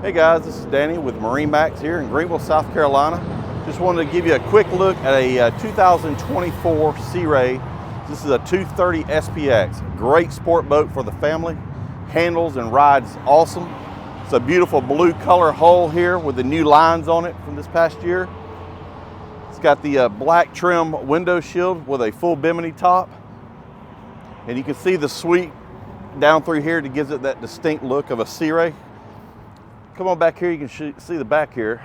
Hey guys, this is Danny with MarineMax here in Greenville, South Carolina. Just wanted to give you a quick look at a 2024 Sea Ray. This is a 230 SPX. Great sport boat for the family. Handles and rides awesome. It's a beautiful blue color hull here with the new lines on it from this past year. It's got the black trim window shield with a full bimini top. And you can see the sweep down through here that gives it that distinct look of a Sea Ray. Come on back here, you can see the back here.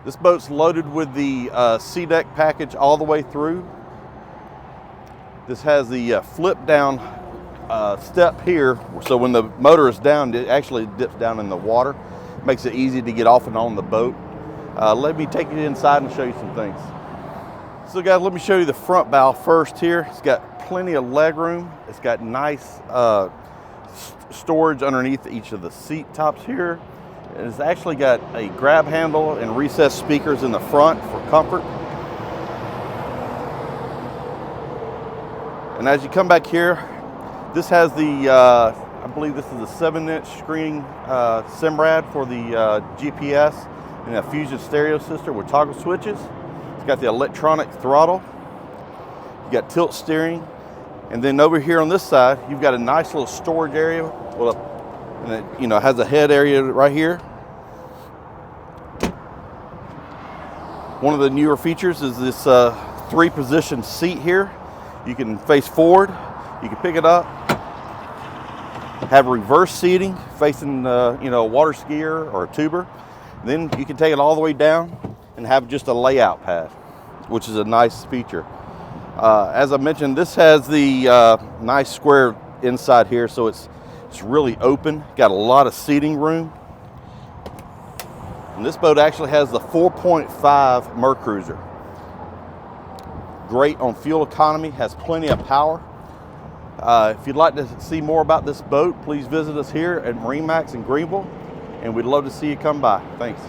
This boat's loaded with the sea deck package all the way through. This has the flip down step here, so when the motor is down, it actually dips down in the water. Makes it easy to get off and on the boat. Let me take you inside and show you some things. So guys, let me show you the front bow first here. It's got plenty of leg room. It's got nice storage underneath each of the seat tops here. It's actually got a grab handle and recessed speakers in the front for comfort. And as you come back here, this has the, I believe this is a 7-inch screen Simrad for the GPS and a Fusion stereo system with toggle switches. It's got the electronic throttle. You got tilt steering. And then over here on this side, you've got a nice little storage area. Well, and it, has a head area right here. One of the newer features is this 3-position seat here. You can face forward, you can pick it up, have reverse seating facing a water skier or a tuber. Then you can take it all the way down and have just a layout pad, which is a nice feature. As I mentioned, this has the nice square inside here, so it's really open. Got a lot of seating room. And this boat actually has the 4.5 MerCruiser. Great on fuel economy, has plenty of power. If you'd like to see more about this boat, please visit us here at MarineMax in Greenville, and we'd love to see you come by. Thanks.